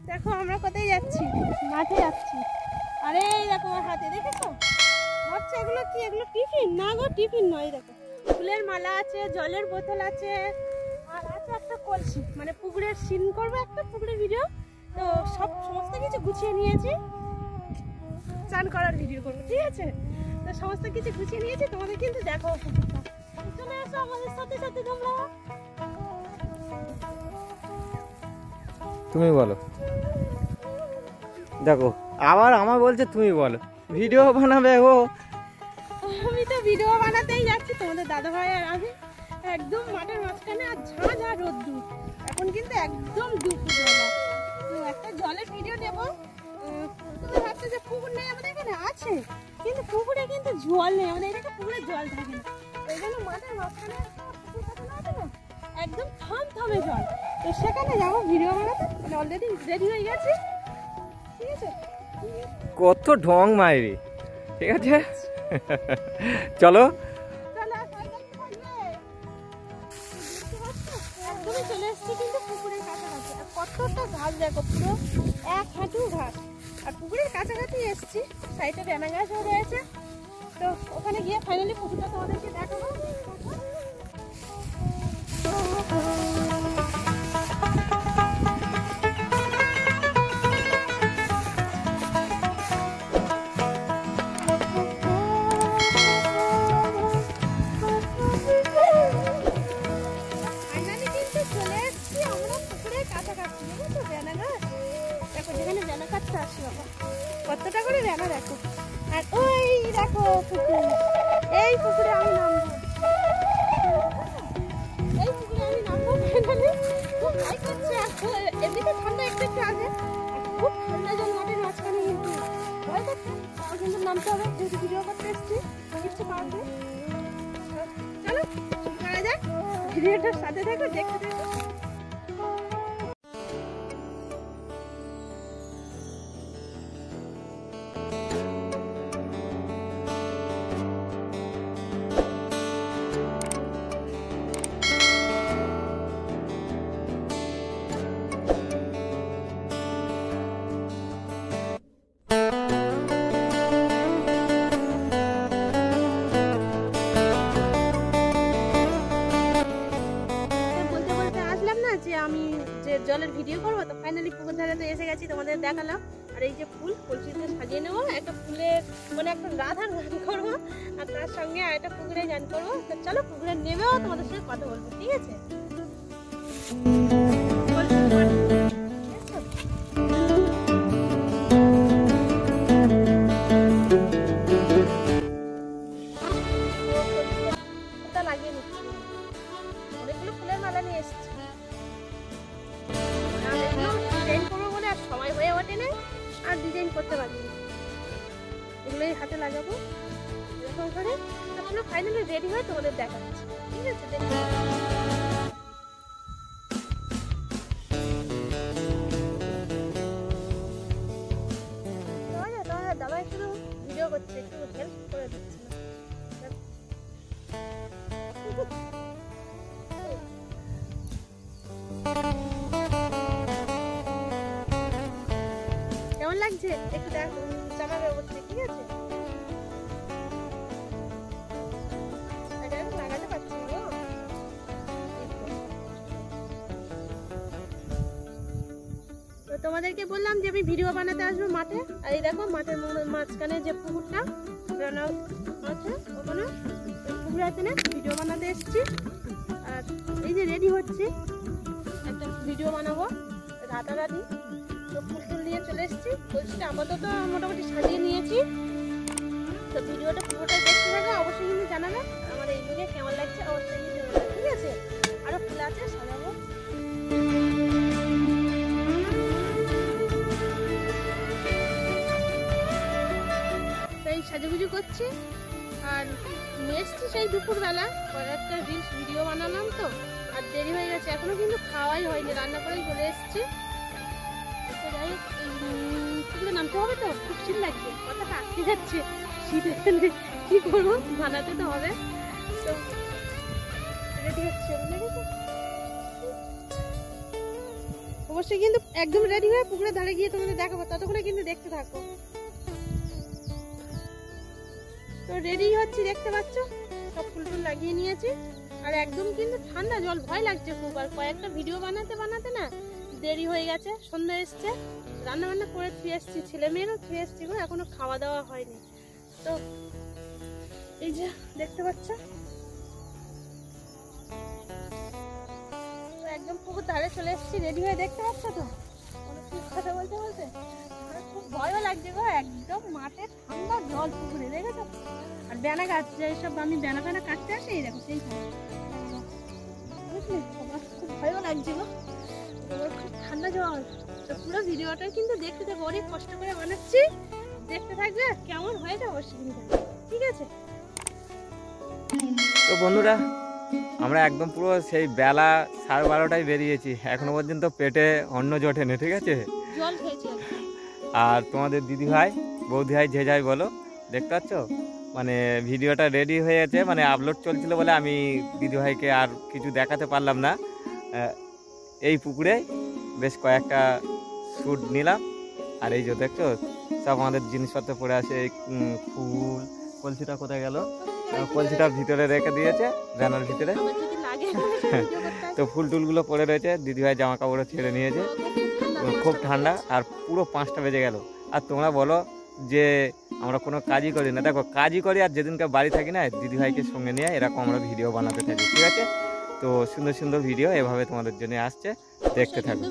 দেখো আমরা কোথায় যাচ্ছি, মাঠে যাচ্ছি। আরে দেখো আমার হাতে দেখেছো, ভাবছো এগুলো কি? এগুলো টিফিন না গো, টিফিন নয়। দেখো ফুলের মালা আছে, জলের বোতল আছে, আর আছে একটা কলসি, মানে পুকুরের সিন করবো, একটা পুকুরের ভিডিও। তো সমস্ত কিছু গুছিয়ে নিয়েছি, চান করার ভিডিও করবো, ঠিক আছে? তো সমস্ত কিছু গুছিয়ে নিয়েছি, তোমাদের কিন্তু দেখো পুকুরটা। চলে এসো আমাদের সাথে সাথে তোমরা। তুমি বলো। দেখো আবার আমার বলছে তুমি বলো, ভিডিও বানাবে ও। আমি তো ভিডিও বানাতেই যাচ্ছি, তোমাদের দাদা ভাই আর আমি একদম মাঠের মাঝখানে, আর ঝাঁ রোদ্দুর। এখন কিন্তু একদম দুপুরবেলা, তো একটা জলের ভিডিও নেব। তুমি ভাবছো যে পুকুর নেই আমাদের এখানে, আছে, কিন্তু পুকুরে কিন্তু জল নেই আমাদের এখানে, পুকুরে জল থাকে না। ওই জন্য মাঠের মাঝখানে একদম থমথমে জল, তো সেখানে যাবো ভিডিও বানাতে। মানে অলরেডি রেডি হয়ে গেছে, ঠিক আছে? কত ঢং মাইরি, ঠিক আছে চলো। একদমই চলে এসেছি কিন্তু পুকুরের কাছাকাছি, আর কতটা ঘাস দেখো, পুরো 1 হাঁটু ঘাস। আর পুকুরের কাছাকাছি এসেছি, সাইডে বেনা গাছও রয়েছে। তো ওখানে গিয়ে ফাইনালি পুকুরটা তোমাদেরকে দেখাবো। কতটা করে বেনা দেখো, আর ওই দেখো পুকুর। এই পুকুরে আমি নামবো, এই পুকুরে আমি নামবো ফাইনালি। খুব ভয় করছে, এমনিতে ঠান্ডা একটু একটু আছে, খুব ঠান্ডা জল মাঠের মাঝখানে, কিন্তু ভয় করছে। আমার কিন্তু নামতে হবে, যেহেতু ভিডিও করতে এসেছি, কিচ্ছু পারবে। চলো শুরু করা যাক, ভিডিওটার সাথে থাকো, দেখতে থাকো। আমি যে জলের ভিডিও করবো, তো ফাইনালি পুকুর ধারে তো এসে গেছি, তোমাদের দেখালাম। আর এই যে ফুল, কলসিতে সাজিয়ে নেবো, একটা ফুলের মানে একটা রাধার গান করবো, আর তার সঙ্গে একটা পুকুরে গান করবো। তো চলো পুকুরে নেমেও তোমাদের সঙ্গে কথা বলবো, ঠিক আছে? লাগিয়ে নিচ্ছি, অনেকগুলো ফুলের মালা নিয়ে এসেছি। ডিজাইন করবো বলে আর সময় হয়ে ওঠে না, আর ডিজাইন করতে পারিনি। এগুলোই হাতে লাগাবো এরকম করে। তারপরে ফাইনালি রেডি হয়ে তোমাদের দেখাচ্ছি, ঠিক আছে? দেখো তোমাদের দাদা একটু ভিডিও করছে, একটু হেল্প করে দিচ্ছে না। কেমন লাগছে একটু দেখো, জানাবে অবশ্যই, ঠিক আছে? লাগাতে পারছি না। তো তোমাদেরকে বললাম যে আমি ভিডিও বানাতে আসবো মাঠে, আর এই দেখো মাঠের মাঝখানে যে পুকুরটা আছে, ওখানে পুকুর আছে না, ভিডিও বানাতে এসেছি। আর এই যে রেডি হচ্ছে, একটা ভিডিও বানাবো রাতারাতি। তো ফুল টুল নিয়ে চলে এসেছি, কলসিটা আপাতত মোটামুটি সাজিয়ে নিয়েছি। তো ভিডিওটা পুরোটাই দেখতে থাকো, অবশ্যই কিন্তু জানাবে আমার এই ভিডিও কেমন লাগছে, অবশ্যই কিন্তু জানাবে, ঠিক আছে? আরো ফুল আছে, সাজাবো। তো এই সাজুগুজু করছি, আর এসছি সেই দুপুরবেলা, একটা রিলস ভিডিও বানালাম, তো আর দেরি হয়ে গেছে, এখনো কিন্তু খাওয়াই হয়নি, রান্না করেই চলে এসছি। যাই হোক, পুকুরে নামতে হবে, তো খুব শীত লাগছে, কথাটা আটকে যাচ্ছে, শীত এখানে কি করবো, বানাতে তো হবে। তো রেডি হচ্ছে, অবশ্যই কিন্তু একদম রেডি হয়ে পুকুরের ধারে গিয়ে তোমাদের দেখাবো, ততক্ষণে কিন্তু দেখতে থাকো। তো রেডি হচ্ছি, দেখতে পাচ্ছ সব ফুল টুল লাগিয়ে নিয়েছি। আর একদম কিন্তু ঠান্ডা জল, ভয় লাগছে খুব। আর কয়েকটা ভিডিও বানাতে বানাতে না দেরি হয়ে গেছে, সন্ধ্যা এসছে। রান্না বান্না করে খেয়ে এসছি, ছেলে মেয়েরও খেয়ে এসছি গো, এখনো খাওয়া দাওয়া হয়নি। তো এই যে দেখতে পাচ্ছ একদম পুকুর ধারে চলে এসেছি রেডি হয়ে, দেখতে পাচ্ছ তো অনেক কথা বলতে বলতে আমার খুব ভয়ও লাগছে গো। একদম মাঠে ঠান্ডা জল পুকুরে, দেখেছো? আর বেনা গাছ যেসব আমি বেনা বেনা কাটতে আসি, এই দেখো সেই বুঝলি, আমার খুব ভয়ও লাগছে গো, খুব ঠান্ডা জল। তো পুরো ভিডিওটা কিন্তু দেখতে থাকো, অনেক কষ্ট করে বানাচ্ছি, দেখতে থাকবে। কেমন হয়েছে অবশ্যই কিন্তু, ঠিক আছে? তো বন্ধুরা, আমরা একদম পুরো সেই বেলা 12:30টায় বেরিয়েছি, এখনো পর্যন্ত পেটে অন্ন জোটেনি, ঠিক আছে? জল খেয়েছি। আর তোমাদের দিদি ভাই বৌদি ভাই যে যাই বলো, দেখতে পাচ্ছ মানে ভিডিওটা রেডি হয়ে গেছে, মানে আপলোড চলছিল বলে আমি দিদি ভাইকে আর কিছু দেখাতে পারলাম না। এই পুকুরে বেশ কয়েকটা শ্যুট নিলাম। আর এই যে দেখছো সব আমাদের জিনিসপত্র পড়ে আছে, ফুল, কলসিটা কোথায় গেল? কলসিটা ভিতরে রেখে দিয়েছে ব্যানার ভিতরে। তো ফুল টুলগুলো পড়ে রয়েছে, দিদিভাই জামা কাপড় ছেড়ে নিয়েছে, খুব ঠান্ডা। আর পুরো 5টা বেজে গেল। আর তোমরা বলো যে আমরা কোনো কাজই করি না, দেখো কাজই করি। আর যেদিনকে বাড়ি থাকি না, দিদিভাইকে সঙ্গে নিয়ে এরকম আমরা ভিডিও বানাতে থাকি, ঠিক আছে? তো সুন্দর সুন্দর ভিডিও এভাবে তোমাদের জন্য আসছে, দেখতে থাকো।